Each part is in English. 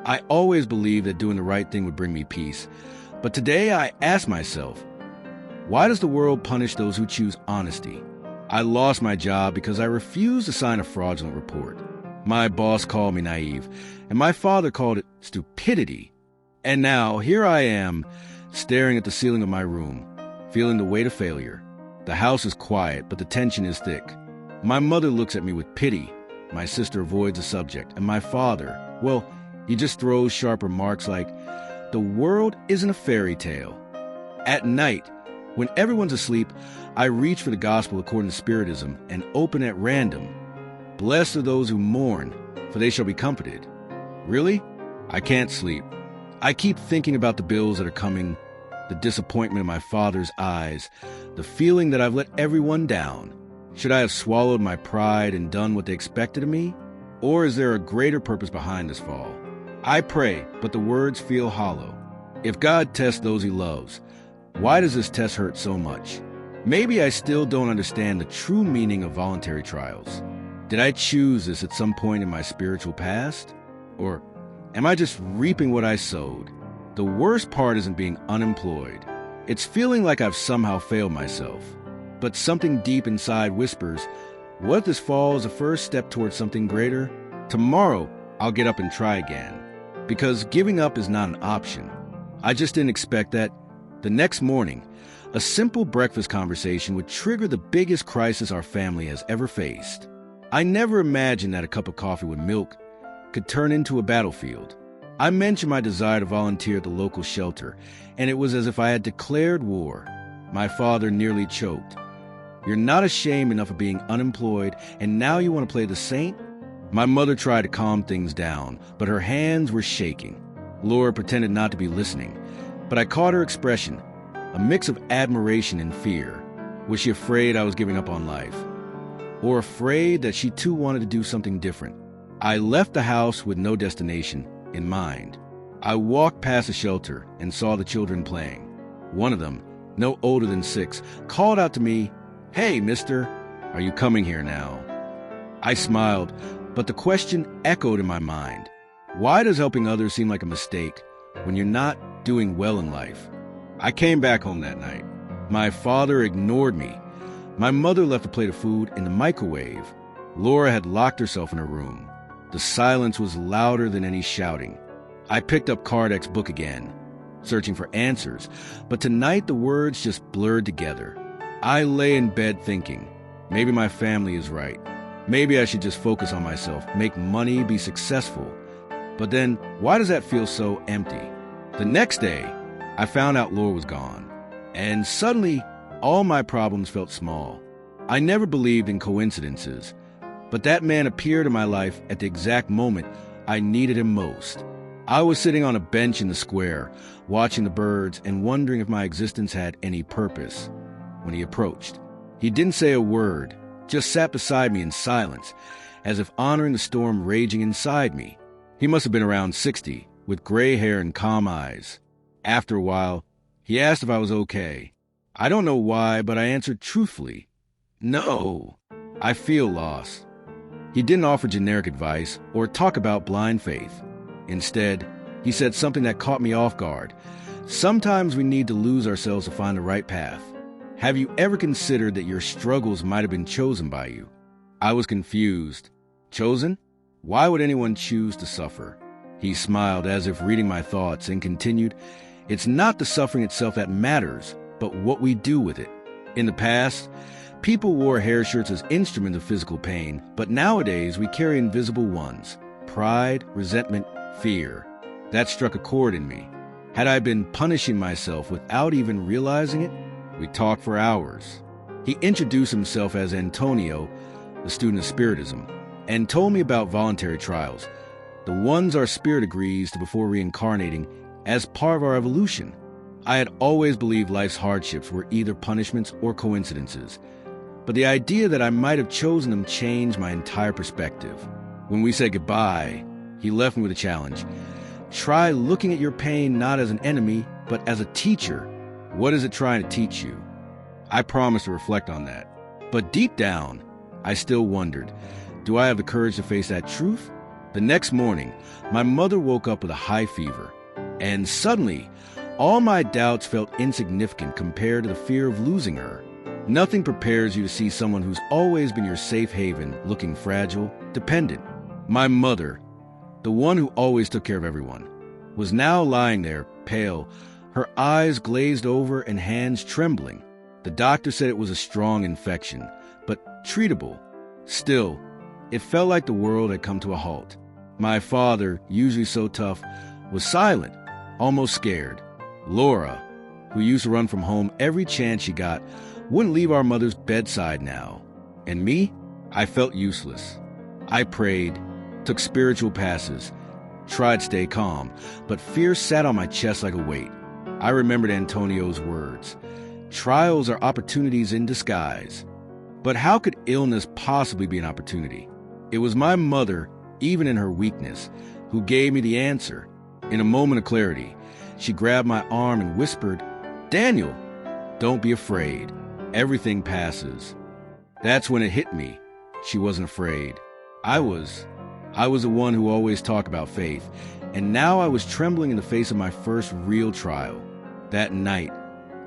I always believed that doing the right thing would bring me peace. But today I ask myself, why does the world punish those who choose honesty? I lost my job because I refused to sign a fraudulent report. My boss called me naive, and my father called it stupidity. And now, here I am, staring at the ceiling of my room, feeling the weight of failure. The house is quiet, but the tension is thick. My mother looks at me with pity. My sister avoids the subject, and my father, well, he just throws sharp remarks like, "The world isn't a fairy tale." At night, when everyone's asleep, I reach for the gospel according to Spiritism and open at random. "Blessed are those who mourn, for they shall be comforted." Really? I can't sleep. I keep thinking about the bills that are coming, the disappointment in my father's eyes, the feeling that I've let everyone down. Should I have swallowed my pride and done what they expected of me? Or is there a greater purpose behind this fall? I pray, but the words feel hollow. If God tests those he loves, why does this test hurt so much? Maybe I still don't understand the true meaning of voluntary trials. Did I choose this at some point in my spiritual past? Or am I just reaping what I sowed? The worst part isn't being unemployed. It's feeling like I've somehow failed myself. But something deep inside whispers, what if this fall is the first step towards something greater? Tomorrow, I'll get up and try again. Because giving up is not an option. I just didn't expect that. The next morning, a simple breakfast conversation would trigger the biggest crisis our family has ever faced. I never imagined that a cup of coffee with milk could turn into a battlefield. I mentioned my desire to volunteer at the local shelter, and it was as if I had declared war. My father nearly choked. "You're not ashamed enough of being unemployed, and now you want to play the saint?" My mother tried to calm things down, but her hands were shaking. Laura pretended not to be listening, but I caught her expression, a mix of admiration and fear. Was she afraid I was giving up on life? Or afraid that she too wanted to do something different? I left the house with no destination in mind. I walked past the shelter and saw the children playing. One of them, no older than 6, called out to me, "Hey, mister, are you coming here now?" I smiled, but the question echoed in my mind. Why does helping others seem like a mistake when you're not doing well in life? I came back home that night. My father ignored me. My mother left a plate of food in the microwave. Laura had locked herself in her room. The silence was louder than any shouting. I picked up Kardec's book again, searching for answers, but tonight the words just blurred together. I lay in bed thinking, maybe my family is right. Maybe I should just focus on myself, make money, be successful. But then, why does that feel so empty? The next day, I found out Laura was gone, and suddenly, all my problems felt small. I never believed in coincidences, but that man appeared in my life at the exact moment I needed him most. I was sitting on a bench in the square, watching the birds and wondering if my existence had any purpose, when he approached. He didn't say a word, just sat beside me in silence, as if honoring the storm raging inside me. He must have been around 60, with gray hair and calm eyes. After a while, he asked if I was okay. I don't know why, but I answered truthfully, "No, I feel lost." He didn't offer generic advice or talk about blind faith. Instead, he said something that caught me off guard. Sometimes we need to lose ourselves to find the right path. Have you ever considered that your struggles might have been chosen by you? I was confused. Chosen? Why would anyone choose to suffer? He smiled as if reading my thoughts and continued, "It's not the suffering itself that matters, but what we do with it. In the past, people wore hair shirts as instruments of physical pain, but nowadays we carry invisible ones: pride, resentment, fear. That struck a chord in me. Had I been punishing myself without even realizing it? We talked for hours. He introduced himself as Antonio, the student of Spiritism, and told me about voluntary trials, the ones our spirit agrees to before reincarnating as part of our evolution. I had always believed life's hardships were either punishments or coincidences, but the idea that I might have chosen them changed my entire perspective. When we said goodbye, he left me with a challenge. Try looking at your pain not as an enemy, but as a teacher. What is it trying to teach you? I promised to reflect on that. But deep down, I still wondered, do I have the courage to face that truth? The next morning, my mother woke up with a high fever, and suddenly, all my doubts felt insignificant compared to the fear of losing her. Nothing prepares you to see someone who's always been your safe haven looking fragile, dependent. My mother, the one who always took care of everyone, was now lying there, pale, her eyes glazed over and hands trembling. The doctor said it was a strong infection, but treatable. Still, it felt like the world had come to a halt. My father, usually so tough, was silent, almost scared. Laura, who used to run from home every chance she got, wouldn't leave our mother's bedside now. And me? I felt useless. I prayed, took spiritual passes, tried to stay calm, but fear sat on my chest like a weight. I remembered Antonio's words. Trials are opportunities in disguise. But how could illness possibly be an opportunity? It was my mother, even in her weakness, who gave me the answer. In a moment of clarity, she grabbed my arm and whispered, "Daniel, don't be afraid. Everything passes." That's when it hit me. She wasn't afraid. I was the one who always talked about faith, and now I was trembling in the face of my first real trial. That night,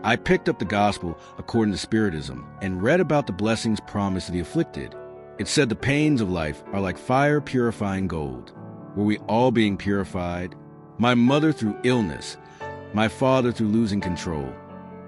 I picked up the gospel according to Spiritism and read about the blessings promised to the afflicted. It said the pains of life are like fire purifying gold. Were we all being purified? My mother through illness, my father through losing control,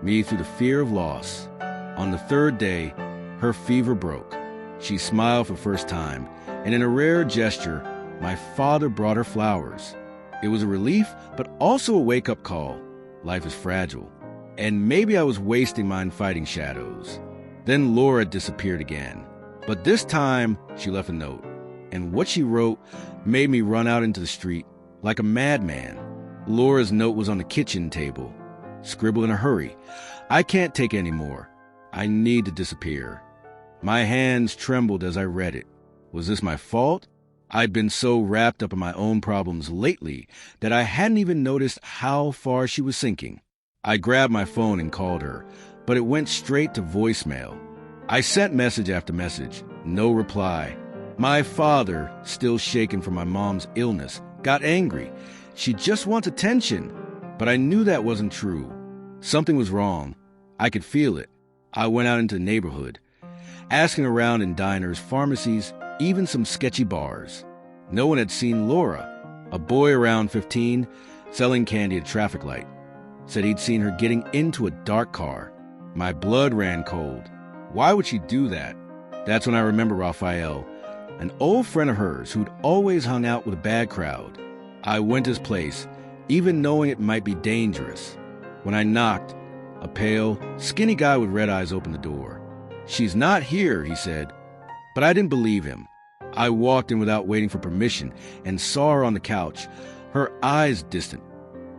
me through the fear of loss. On the third day, her fever broke. She smiled for the first time, and in a rare gesture, my father brought her flowers. It was a relief, but also a wake-up call. Life is fragile. And maybe I was wasting mine fighting shadows. Then Laura disappeared again. But this time, she left a note. And what she wrote made me run out into the street like a madman. Laura's note was on the kitchen table. Scribble in a hurry. I can't take any more. I need to disappear. My hands trembled as I read it. Was this my fault? I'd been so wrapped up in my own problems lately that I hadn't even noticed how far she was sinking. I grabbed my phone and called her, but it went straight to voicemail. I sent message after message, no reply. My father, still shaken from my mom's illness, got angry. She just wants attention. But I knew that wasn't true. Something was wrong. I could feel it. I went out into the neighborhood, asking around in diners, pharmacies, even some sketchy bars. No one had seen Laura, a boy around 15, selling candy at a traffic light. Said he'd seen her getting into a dark car. My blood ran cold. Why would she do that? That's when I remember Raphael, an old friend of hers who'd always hung out with a bad crowd. I went to his place, even knowing it might be dangerous. When I knocked, a pale, skinny guy with red eyes opened the door. "She's not here," he said. But I didn't believe him. I walked in without waiting for permission and saw her on the couch, her eyes distant,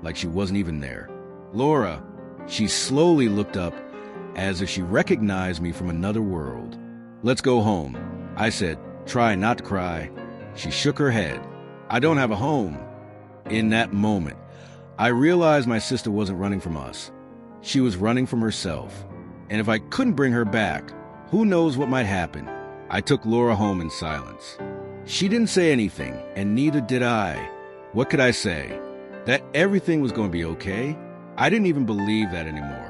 like she wasn't even there. "Laura." She slowly looked up, as if she recognized me from another world. "Let's go home," I said, trying not to cry. She shook her head. "I don't have a home." In that moment, I realized my sister wasn't running from us. She was running from herself. And if I couldn't bring her back, who knows what might happen. I took Laura home in silence. She didn't say anything, and neither did I. What could I say? That everything was going to be okay? I didn't even believe that anymore.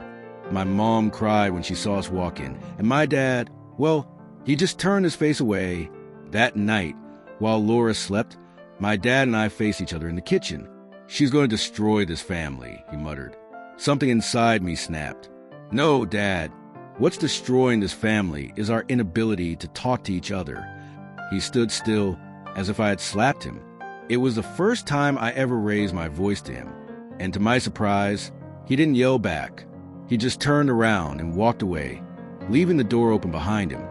My mom cried when she saw us walk in, and my dad, well, he just turned his face away. That night, while Laura slept, my dad and I faced each other in the kitchen. "She's going to destroy this family," he muttered. Something inside me snapped. "No, Dad. What's destroying this family is our inability to talk to each other." He stood still, as if I had slapped him. It was the first time I ever raised my voice to him. And to my surprise, he didn't yell back. He just turned around and walked away, leaving the door open behind him.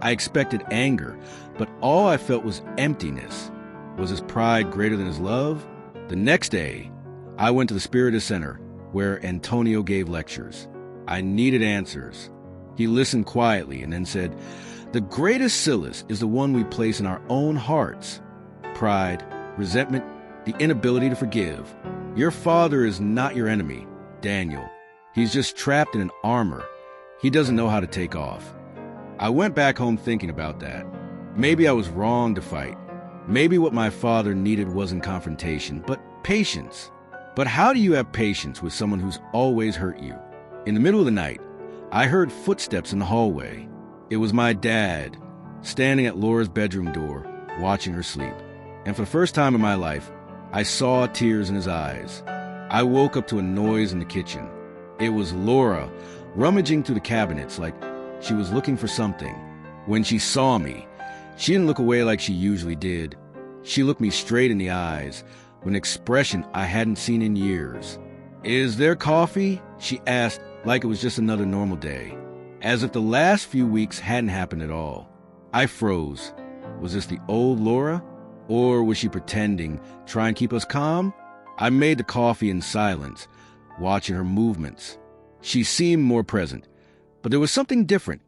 I expected anger, but all I felt was emptiness. Was his pride greater than his love? The next day, I went to the Spiritist Center, where Antonio gave lectures. I needed answers. He listened quietly and then said, "The greatest solace is the one we place in our own hearts. Pride, resentment, the inability to forgive. Your father is not your enemy, Daniel. He's just trapped in an armor. He doesn't know how to take off." I went back home thinking about that. Maybe I was wrong to fight. Maybe what my father needed wasn't confrontation, but patience. But how do you have patience with someone who's always hurt you? In the middle of the night, I heard footsteps in the hallway. It was my dad, standing at Laura's bedroom door, watching her sleep. And for the first time in my life, I saw tears in his eyes. I woke up to a noise in the kitchen. It was Laura, rummaging through the cabinets like she was looking for something. When she saw me, she didn't look away like she usually did. She looked me straight in the eyes with an expression I hadn't seen in years. "Is there coffee?" she asked, like it was just another normal day, as if the last few weeks hadn't happened at all. I froze. Was this the old Laura? Or was she pretending, trying to keep us calm? I made the coffee in silence, watching her movements. She seemed more present, but there was something different.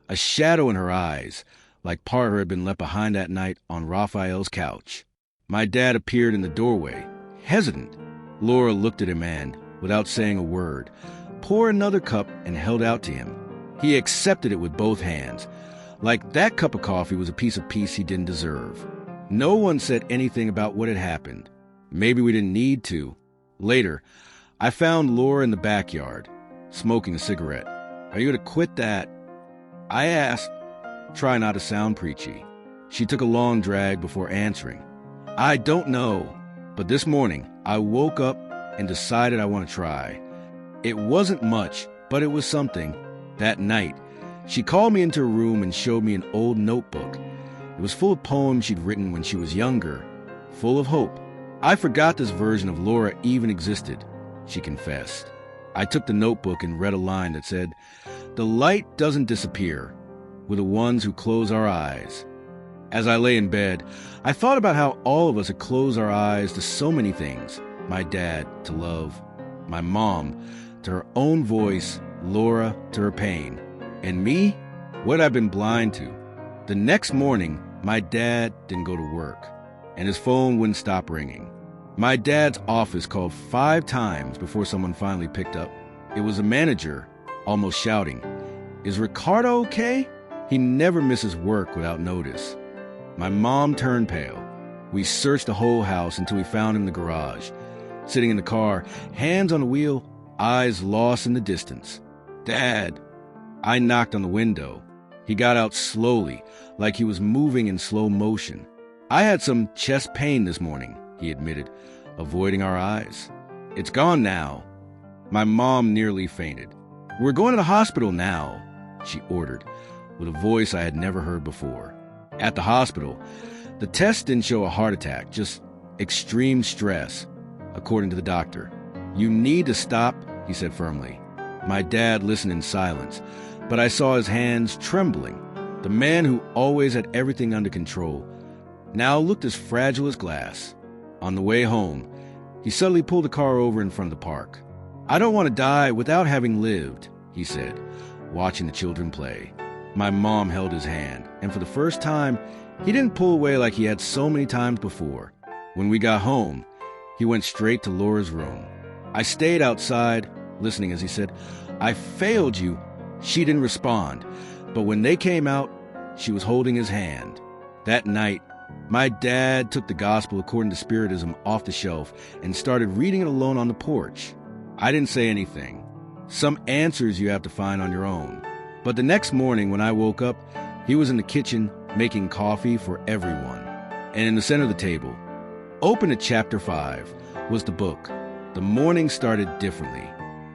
A shadow in her eyes, like part of her had been left behind that night on Raphael's couch. My dad appeared in the doorway, hesitant. Laura looked at him and, without saying a word, poured another cup and held out to him. He accepted it with both hands, like that cup of coffee was a piece of peace he didn't deserve. No one said anything about what had happened. Maybe we didn't need to. Later, I found Laura in the backyard, smoking a cigarette. "Are you going to quit that?" I asked, try not to sound preachy. She took a long drag before answering. "I don't know, but this morning I woke up and decided I want to try." It wasn't much, but it was something. That night, she called me into her room and showed me an old notebook. It was full of poems she'd written when she was younger, full of hope. "I forgot this version of Laura even existed," she confessed. I took the notebook and read a line that said, "The light doesn't disappear with the ones who close our eyes." As I lay in bed, I thought about how all of us had closed our eyes to so many things. My dad to love, my mom to her own voice, Laura to her pain. And me? What I'd been blind to. The next morning, my dad didn't go to work, and his phone wouldn't stop ringing. My dad's office called 5 times before someone finally picked up. It was the manager, almost shouting, "Is Ricardo okay?" He never misses work without notice. My mom turned pale. We searched the whole house until we found him in the garage, sitting in the car, hands on the wheel, eyes lost in the distance. "Dad!" I knocked on the window. He got out slowly, like he was moving in slow motion. "I had some chest pain this morning," he admitted, avoiding our eyes. "It's gone now." My mom nearly fainted. "We're going to the hospital now," she ordered, with a voice I had never heard before. At the hospital, the test didn't show a heart attack, just extreme stress, according to the doctor. "You need to stop," he said firmly. My dad listened in silence, but I saw his hands trembling. The man who always had everything under control now looked as fragile as glass. On the way home, he suddenly pulled the car over in front of the park. "I don't want to die without having lived," he said, watching the children play. My mom held his hand, and for the first time, he didn't pull away like he had so many times before. When we got home, he went straight to Laura's room. I stayed outside, listening as he said, "I failed you." She didn't respond, but when they came out, she was holding his hand. That night, my dad took the gospel according to Spiritism off the shelf and started reading it alone on the porch. I didn't say anything. Some answers you have to find on your own. But the next morning when I woke up, he was in the kitchen making coffee for everyone. And in the center of the table, open to chapter 5, was the book. The morning started differently.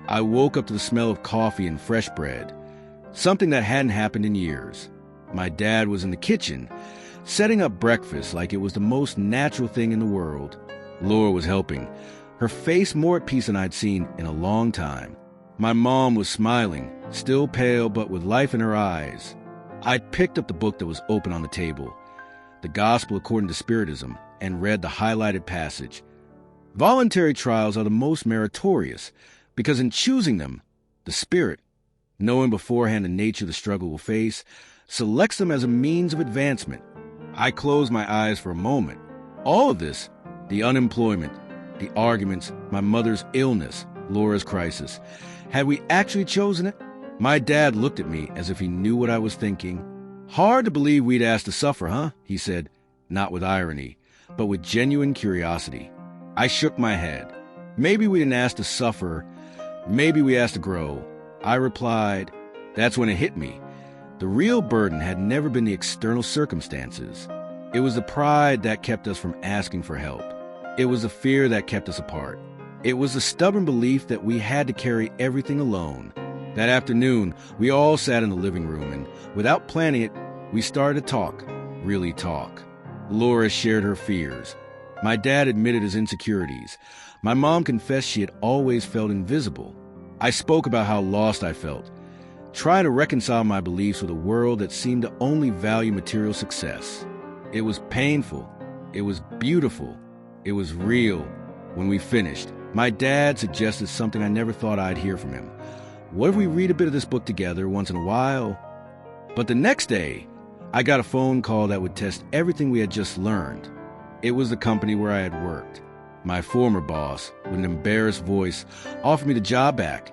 I woke up to the smell of coffee and fresh bread, something that hadn't happened in years. My dad was in the kitchen, setting up breakfast like it was the most natural thing in the world. Laura was helping, her face more at peace than I'd seen in a long time. My mom was smiling, still pale but with life in her eyes. I picked up the book that was open on the table, the Gospel According to Spiritism, and read the highlighted passage. Voluntary trials are the most meritorious, because in choosing them, the Spirit, knowing beforehand the nature of the struggle we'll face, selects them as a means of advancement. I closed my eyes for a moment. All of this, the unemployment, the arguments, my mother's illness, Laura's crisis, had we actually chosen it? My dad looked at me as if he knew what I was thinking. "Hard to believe we'd asked to suffer, huh?" he said, not with irony, but with genuine curiosity. I shook my head. Maybe we didn't ask to suffer, maybe we asked to grow. I replied. That's when it hit me. The real burden had never been the external circumstances. It was the pride that kept us from asking for help. It was the fear that kept us apart. It was the stubborn belief that we had to carry everything alone. That afternoon, we all sat in the living room, and without planning it, we started to talk, really talk. Laura shared her fears. My dad admitted his insecurities. My mom confessed she had always felt invisible. I spoke about how lost I felt, trying to reconcile my beliefs with a world that seemed to only value material success. It was painful. It was beautiful. It was real. When we finished, my dad suggested something I never thought I'd hear from him. What if we read a bit of this book together once in a while? But the next day, I got a phone call that would test everything we had just learned. It was the company where I had worked. My former boss, with an embarrassed voice, offered me the job back,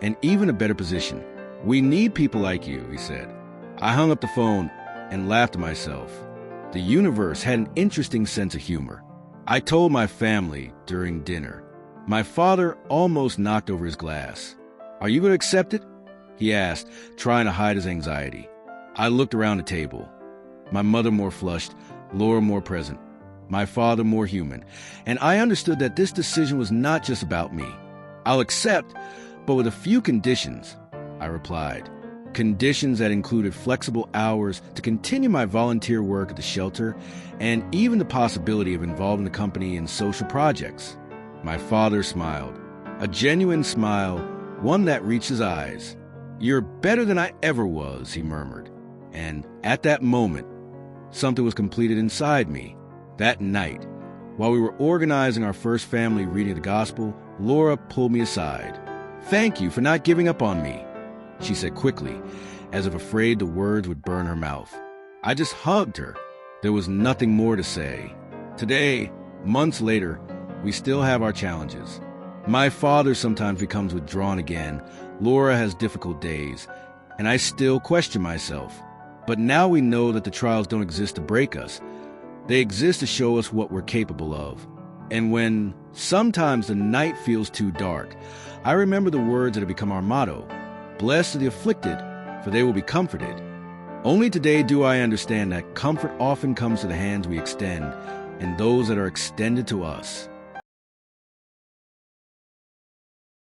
and even a better position. We need people like you, he said. I hung up the phone and laughed to myself. The universe had an interesting sense of humor. I told my family during dinner. My father almost knocked over his glass. Are you going to accept it? He asked, trying to hide his anxiety. I looked around the table. My mother more flushed, Laura more present, my father more human, and I understood that this decision was not just about me. I'll accept, but with a few conditions, I replied. Conditions that included flexible hours to continue my volunteer work at the shelter, and even the possibility of involving the company in social projects. My father smiled, a genuine smile, one that reached his eyes. You're better than I ever was, he murmured. And at that moment, something was completed inside me. That night, while we were organizing our first family reading of the gospel, Laura pulled me aside. Thank you for not giving up on me, she said quickly, as if afraid the words would burn her mouth. I just hugged her. There was nothing more to say. Today, months later, we still have our challenges. My father sometimes becomes withdrawn again. Laura has difficult days, and I still question myself. But now we know that the trials don't exist to break us. They exist to show us what we're capable of. And when sometimes the night feels too dark, I remember the words that have become our motto. Blessed are the afflicted, for they will be comforted. Only today do I understand that comfort often comes to the hands we extend and those that are extended to us.